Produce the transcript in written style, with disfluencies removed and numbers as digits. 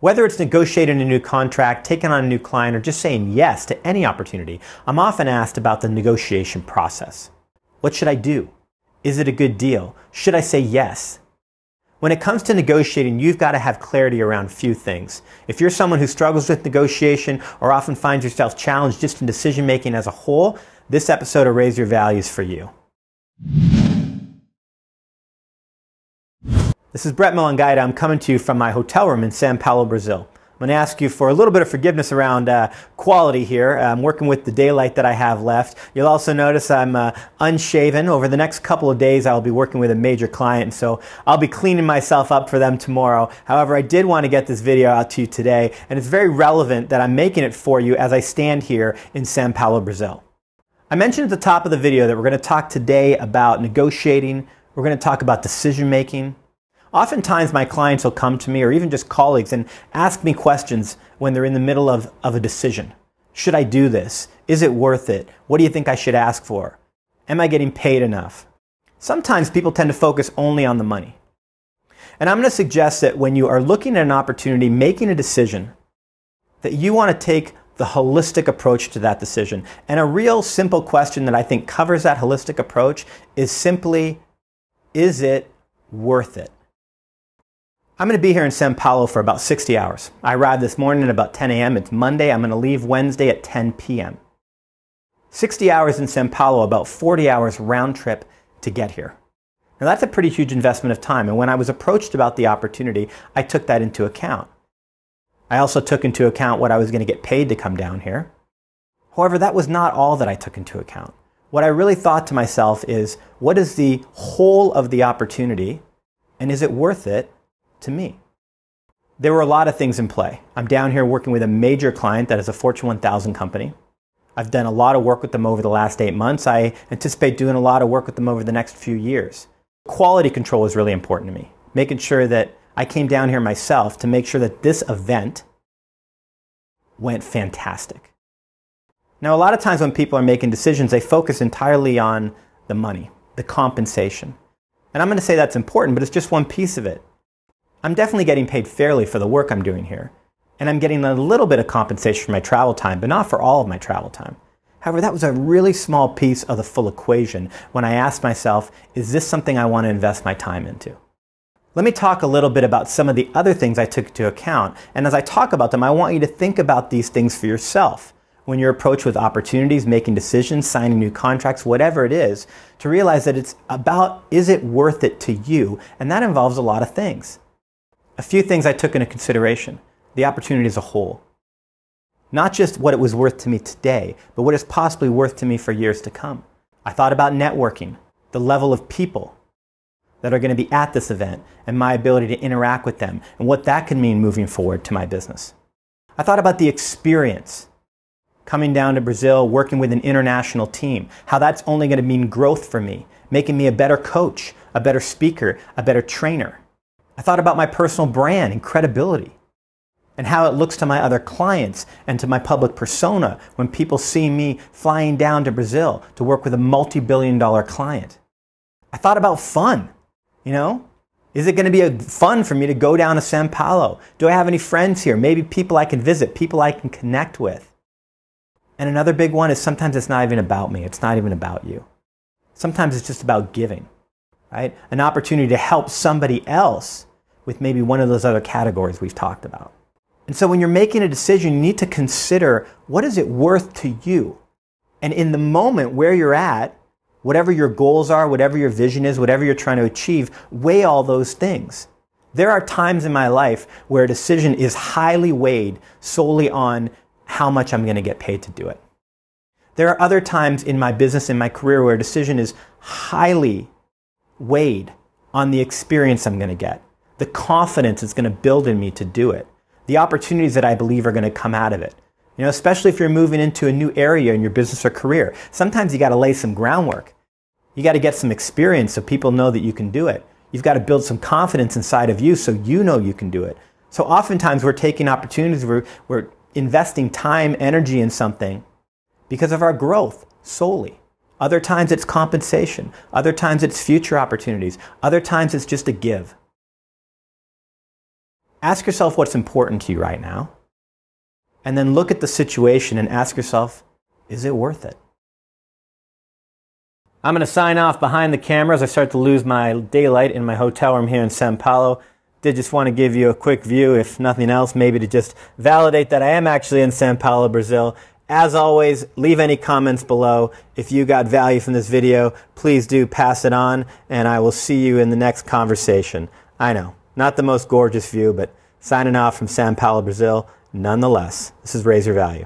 Whether it's negotiating a new contract, taking on a new client, or just saying yes to any opportunity, I'm often asked about the negotiation process. What should I do? Is it a good deal? Should I say yes? When it comes to negotiating, you've got to have clarity around a few things. If you're someone who struggles with negotiation or often finds yourself challenged just in decision making as a whole, this episode will raise your values for you. This is Brett Gajda. I'm coming to you from my hotel room in Sao Paolo, Brazil. I'm going to ask you for a little bit of forgiveness around quality here. I'm working with the daylight that I have left. You'll also notice I'm unshaven. Over the next couple of days, I'll be working with a major client, so I'll be cleaning myself up for them tomorrow. However, I did want to get this video out to you today, and it's very relevant that I'm making it for you as I stand here in Sao Paolo, Brazil. I mentioned at the top of the video that we're going to talk today about negotiating. We're going to talk about decision making. Oftentimes my clients will come to me, or even just colleagues, and ask me questions when they're in the middle of a decision. Should I do this? Is it worth it? What do you think I should ask for? Am I getting paid enough? Sometimes people tend to focus only on the money. And I'm going to suggest that when you are looking at an opportunity, making a decision, that you want to take the holistic approach to that decision. And a real simple question that I think covers that holistic approach is simply, is it worth it? I'm going to be here in Sao Paulo for about 60 hours. I arrived this morning at about 10 a.m. It's Monday. I'm going to leave Wednesday at 10 p.m. 60 hours in Sao Paulo, about 40 hours round trip to get here. Now that's a pretty huge investment of time. And when I was approached about the opportunity, I took that into account. I also took into account what I was going to get paid to come down here. However, that was not all that I took into account. What I really thought to myself is, what is the whole of the opportunity, and is it worth it to me? There were a lot of things in play. I'm down here working with a major client that is a Fortune 1000 company. I've done a lot of work with them over the last 8 months. I anticipate doing a lot of work with them over the next few years. Quality control is really important to me. Making sure that I came down here myself to make sure that this event went fantastic. Now, a lot of times when people are making decisions, they focus entirely on the money, the compensation. And I'm going to say that's important, but it's just one piece of it. I'm definitely getting paid fairly for the work I'm doing here. And I'm getting a little bit of compensation for my travel time, but not for all of my travel time. However, that was a really small piece of the full equation when I asked myself, is this something I want to invest my time into? Let me talk a little bit about some of the other things I took into account. And as I talk about them, I want you to think about these things for yourself when you're approached with opportunities, making decisions, signing new contracts, whatever it is, to realize that it's about, is it worth it to you? And that involves a lot of things. A few things I took into consideration. The opportunity as a whole. Not just what it was worth to me today, but what it's possibly worth to me for years to come. I thought about networking, the level of people that are going to be at this event, and my ability to interact with them, and what that could mean moving forward to my business. I thought about the experience, coming down to Brazil, working with an international team, how that's only going to mean growth for me, making me a better coach, a better speaker, a better trainer. I thought about my personal brand and credibility and how it looks to my other clients and to my public persona when people see me flying down to Brazil to work with a multi-billion-dollar client. I thought about fun, Is it going to be fun for me to go down to Sao Paulo? Do I have any friends here? Maybe people I can visit, people I can connect with. And another big one is sometimes it's not even about me. It's not even about you. Sometimes it's just about giving. Right? An opportunity to help somebody else with maybe one of those other categories we've talked about. And so when you're making a decision, you need to consider, what is it worth to you? And in the moment where you're at, whatever your goals are, whatever your vision is, whatever you're trying to achieve, weigh all those things. There are times in my life where a decision is highly weighed solely on how much I'm going to get paid to do it. There are other times in my business, in my career, where a decision is highly weighed on the experience I'm going to get, the confidence it's going to build in me to do it, the opportunities that I believe are going to come out of it. Especially if you're moving into a new area in your business or career. Sometimes you got to lay some groundwork. You got to get some experience so people know that you can do it. You've got to build some confidence inside of you so you know you can do it. So oftentimes we're taking opportunities, we're investing time, energy in something because of our growth solely. Other times it's compensation. Other times it's future opportunities. Other times it's just a give. Ask yourself what's important to you right now. And then look at the situation and ask yourself, is it worth it? I'm going to sign off behind the camera as I start to lose my daylight in my hotel room here in Sao Paolo. Did just want to give you a quick view, if nothing else, maybe to just validate that I am actually in Sao Paolo, Brazil. As always, leave any comments below. If you got value from this video, please do pass it on, and I will see you in the next conversation. I know, not the most gorgeous view, but signing off from Sao Paolo, Brazil, nonetheless. This is Raise Your Value.